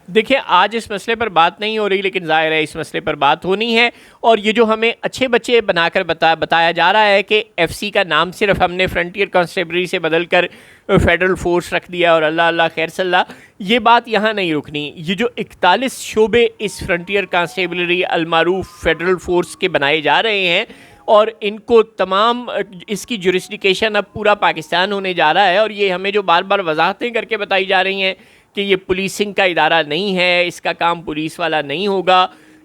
देखिए, आज इस मसले पर बात नहीं हो रही, लेकिन ज़ाहिर है इस मसले पर बात होनी है। और ये जो हमें अच्छे बच्चे बनाकर बताया जा रहा है कि एफसी का नाम सिर्फ हमने फ्रंटियर कॉन्स्टेबलरी से बदल कर फेडरल फोर्स रख दिया और अल्लाह अल्लाह खैर सल्ला, ये बात यहाँ नहीं रुकनी। ये जो 41 शोबे इस फ्रंटियर कॉन्स्टेबलरी अलमारूफ फेडरल फोर्स के बनाए जा रहे हैं, और इनको तमाम इसकी जुरिस्डिकेशन अब पूरा पाकिस्तान होने जा रहा है। और ये हमें जो बार बार वजाहतें करके बताई जा रही हैं कि ये पुलिसिंग का इदारा नहीं है, इसका काम पुलिस वाला नहीं होगा,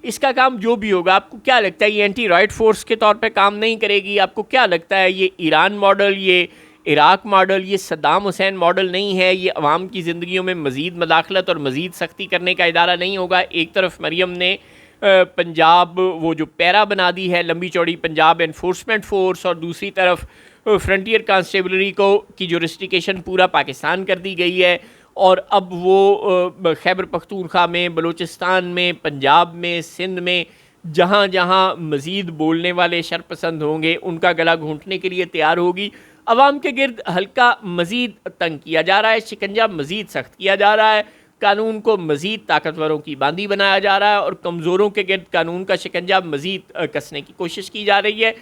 इसका काम जो भी होगा, आपको क्या लगता है ये एंटी राइट फोर्स के तौर पे काम नहीं करेगी? आपको क्या लगता है ये ईरान मॉडल, ये इराक मॉडल, ये सद्दाम हुसैन मॉडल नहीं है? ये अवाम की ज़िंदगियों में मज़ीद मदाखलत और मज़ीद सख्ती करने का इदारा नहीं होगा? एक तरफ मरीम ने पंजाब वो जो पैरा बना दी है, लंबी चौड़ी पंजाब एनफोर्समेंट फोर्स, और दूसरी तरफ फ्रंटियर कॉन्स्टेबलरी को की जुरिस्डिकेशन पूरा पाकिस्तान कर दी गई है। और अब वो खैबर पख्तूनख्वा में, बलूचिस्तान में, पंजाब में, सिंध में, जहाँ जहाँ मज़ीद बोलने वाले शरपसंद होंगे उनका गला घूंटने के लिए तैयार होगी। अवाम के गिर्द हल्का मज़ीद तंग किया जा रहा है, शिकंजा मज़ीद सख्त किया जा रहा है, कानून को मज़ीद ताकतवरों की बांदी बनाया जा रहा है, और कमज़ोरों के गिर्द कानून का शिकंजा मज़ीद कसने की कोशिश की जा रही है।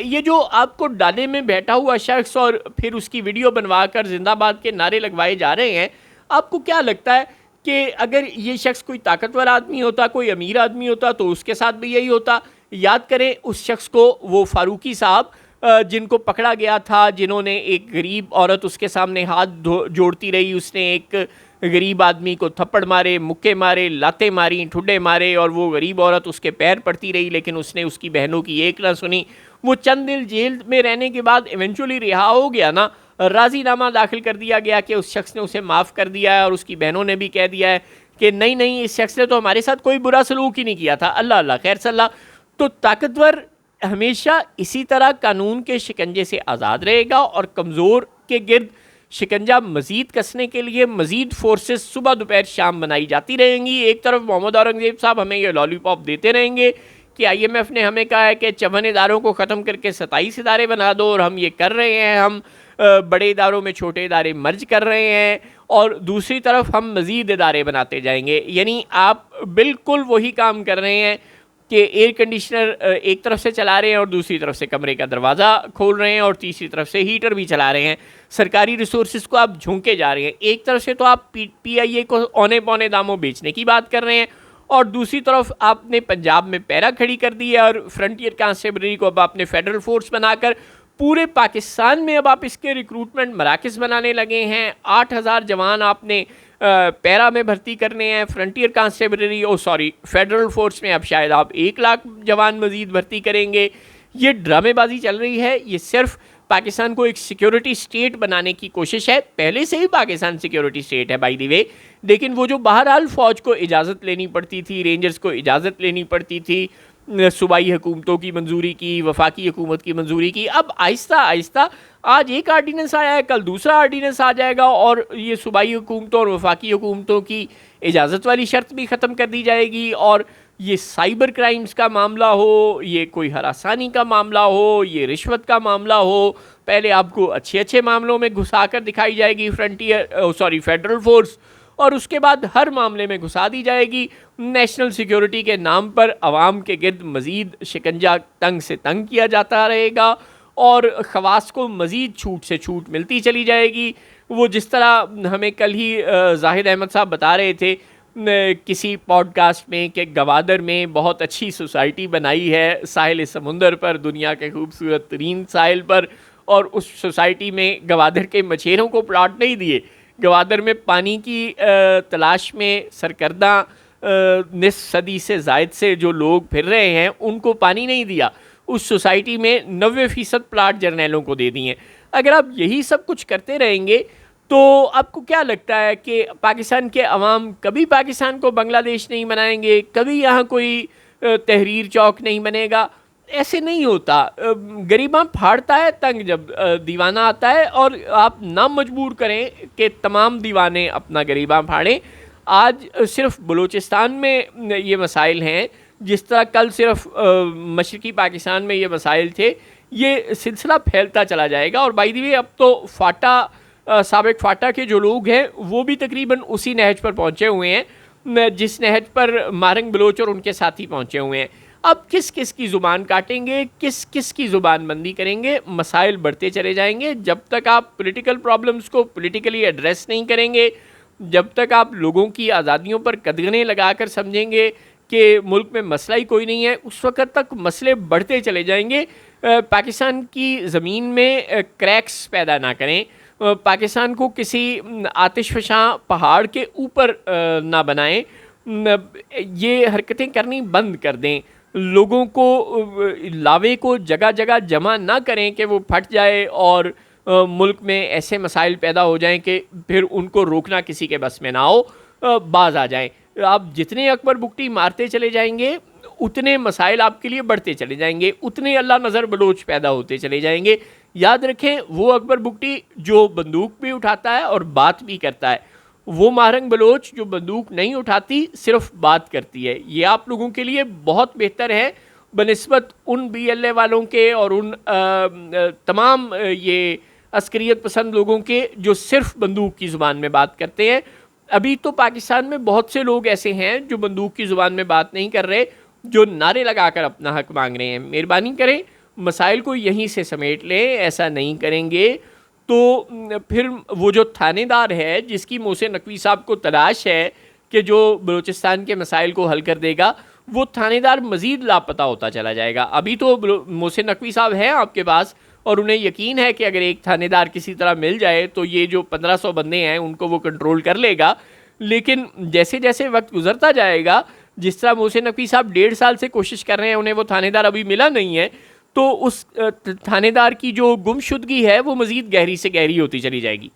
ये जो आपको डाले में बैठा हुआ शख्स और फिर उसकी वीडियो बनवा कर जिंदाबाद के नारे लगवाए जा रहे हैं, आपको क्या लगता है कि अगर ये शख्स कोई ताकतवर आदमी होता, कोई अमीर आदमी होता, तो उसके साथ भी यही होता? याद करें उस शख्स को, वो फारूकी साहब जिनको पकड़ा गया था, जिन्होंने एक गरीब औरत उसके सामने हाथ जोड़ती रही, उसने एक गरीब आदमी को थप्पड़ मारे, मुक्के मारे, लातें मारी, ठुड्डे मारे, और वो गरीब औरत उसके पैर पड़ती रही, लेकिन उसने उसकी बहनों की एक ना सुनी। वो चंद दिन जेल में रहने के बाद इवेंचुअली रिहा हो गया ना, राजीनामा दाखिल कर दिया गया कि उस शख्स ने उसे माफ़ कर दिया है, और उसकी बहनों ने भी कह दिया है कि नहीं नहीं, इस शख्स ने तो हमारे साथ कोई बुरा सलूक ही नहीं किया था, अल्लाह अल्लाह खैर सल्ला। तो ताकतवर हमेशा इसी तरह कानून के शिकंजे से आज़ाद रहेगा, और कमज़ोर के गिर्द शिकंजा मज़ीद कसने के लिए मज़ीद फोर्सेस सुबह दोपहर शाम बनाई जाती रहेंगी। एक तरफ मोहम्मद औरंगज़ेब साहब हमें ये लॉलीपॉप देते रहेंगे कि IMF ने हमें कहा है कि 54 इदारों को ख़त्म करके 27 इदारे बना दो, और हम ये कर रहे हैं, हम बड़े इदारों में छोटे इदारे मर्ज कर रहे हैं, और दूसरी तरफ हम मज़ीद इदारे बनाते जाएंगे। यानी आप बिल्कुल वही काम कर रहे हैं कि एयर कंडीशनर एक तरफ से चला रहे हैं और दूसरी तरफ से कमरे का दरवाज़ा खोल रहे हैं, और तीसरी तरफ से हीटर भी चला रहे हैं। सरकारी रिसोर्सेज को आप झोंके जा रहे हैं। एक तरफ से तो आप PIA को औने पौने दामों बेचने की बात कर रहे हैं, और दूसरी तरफ आपने पंजाब में पैरा खड़ी कर दी है, और फ्रंटियर कॉन्स्टेबलरी को अब आपने फेडरल फोर्स बनाकर पूरे पाकिस्तान में अब आप इसके रिक्रूटमेंट मराकज़ बनाने लगे हैं। 8000 जवान आपने पैरा में भर्ती करने हैं, फ्रंटियर कॉन्स्टेबलरी फेडरल फोर्स में अब शायद आप 1 लाख जवान मज़ीद भर्ती करेंगे। ये ड्रामेबाजी चल रही है, ये सिर्फ पाकिस्तान को एक सिक्योरिटी स्टेट बनाने की कोशिश है। पहले से ही पाकिस्तान सिक्योरिटी स्टेट है बाय द वे, लेकिन वो जो बहरहाल फ़ौज को इजाज़त लेनी पड़ती थी, रेंजर्स को इजाज़त लेनी पड़ती थी, सूबाई हुकूमतों की मंजूरी की, वफाकी हुकूमत की मंजूरी की, अब आहिस्ता आहिस्ता आज एक आर्डीनेंस आया है, कल दूसरा आर्डीनेंस आ जाएगा, और ये सूबाई हुकूमतों और वफाकी हुकूमतों की इजाज़त वाली शर्त भी ख़त्म कर दी जाएगी। और ये साइबर क्राइम्स का मामला हो, ये कोई हरासानी का मामला हो, ये रिश्वत का मामला हो, पहले आपको अच्छे अच्छे मामलों में घुसा कर दिखाई जाएगी फेडरल फोर्स, और उसके बाद हर मामले में घुसा दी जाएगी। नेशनल सिक्योरिटी के नाम पर अवाम के गिर्द मज़ीद शिकंजा तंग से तंग किया जाता रहेगा, और ख़वास को मज़ीद छूट से छूट मिलती चली जाएगी। वो जिस तरह हमें कल ही जाहिद अहमद साहब बता रहे थे किसी पॉडकास्ट में कि गवादर में बहुत अच्छी सोसाइटी बनाई है साहिल समुंदर पर, दुनिया के खूबसूरत तरीन साहिल पर, और उस सोसाइटी में गवादर के मछेरों को प्लाट नहीं दिए, गवादर में पानी की तलाश में सरकर्दा निस सदी से ज़ायद से जो लोग फिर रहे हैं उनको पानी नहीं दिया। उस सोसाइटी में 90% प्लाट जर्नैलों को दे दिए। अगर आप यही सब कुछ करते रहेंगे तो आपको क्या लगता है कि पाकिस्तान के अवाम कभी पाकिस्तान को बांग्लादेश नहीं बनाएंगे, कभी यहाँ कोई तहरीर चौक नहीं बनेगा? ऐसे नहीं होता। गरीबा फाड़ता है तंग जब दीवाना आता है, और आप ना मजबूर करें कि तमाम दीवाने अपना गरीबा फाड़ें। आज सिर्फ बलूचिस्तान में ये मसाइल हैं, जिस तरह कल सिर्फ मशरकी पाकिस्तान में ये मसाइल थे, ये सिलसिला फैलता चला जाएगा। और बाय द वे अब तो फाटा साबिक फाटा के जो लोग हैं वो भी तकरीबन उसी नहज पर पहुँचे हुए हैं। जिस नहज पर मारंग बलोच और उनके साथी पहुँचे हुए हैं। अब किस किस की ज़ुबान काटेंगे, किस किस की ज़ुबान बंदी करेंगे, मसाइल बढ़ते चले जाएंगे। जब तक आप पॉलिटिकल प्रॉब्लम्स को पॉलिटिकली एड्रेस नहीं करेंगे, जब तक आप लोगों की आज़ादियों पर कदगने लगा कर समझेंगे कि मुल्क में मसला ही कोई नहीं है, उस वक़्त तक मसले बढ़ते चले जाएंगे। पाकिस्तान की ज़मीन में क्रैक्स पैदा ना करें, पाकिस्तान को किसी आतिशफशां पहाड़ के ऊपर ना बनाएं, ये हरकतें करनी बंद कर दें। लोगों को लावे को जगह जगह जमा ना करें कि वो फट जाए और मुल्क में ऐसे मसाइल पैदा हो जाएं कि फिर उनको रोकना किसी के बस में ना हो, बाज आ जाएं। आप जितने अकबर बुगटी मारते चले जाएंगे उतने मसाइल आपके लिए बढ़ते चले जाएंगे, उतने अल्लाह नज़र बलोच पैदा होते चले जाएंगे। याद रखें, वो अकबर बुगटी जो बंदूक भी उठाता है और बात भी करता है, वो मारंग बलोच जो बंदूक नहीं उठाती सिर्फ बात करती है। ये आप लोगों के लिए बहुत बेहतर है बनिस्बत उन BLA वालों के और उन तमाम ये अस्करियत पसंद लोगों के जो सिर्फ बंदूक की ज़ुबान में बात करते हैं। अभी तो पाकिस्तान में बहुत से लोग ऐसे हैं जो बंदूक की ज़ुबान में बात नहीं कर रहे, जो नारे लगाकर अपना हक मांग रहे हैं। मेहरबानी करें, मसाइल को यहीं से समेट लें। ऐसा नहीं करेंगे तो फिर वो जो थानेदार है जिसकी मोहसिन नकवी साहब को तलाश है कि जो बलूचिस्तान के मसाइल को हल कर देगा, वो थानेदार मज़ीद लापता होता चला जाएगा। अभी तो मोहसिन नकवी साहब हैं आपके पास और उन्हें यकीन है कि अगर एक थानेदार किसी तरह मिल जाए तो ये जो 1500 बंदे हैं उनको वो कंट्रोल कर लेगा। लेकिन जैसे जैसे वक्त गुजरता जाएगा, जिस तरह मोहसिन नकवी साहब 1.5 साल से कोशिश कर रहे हैं, उन्हें वो थानेदार अभी मिला नहीं है, तो उस थानेदार की जो गुमशुदगी है वो मज़ीद गहरी से गहरी होती चली जाएगी।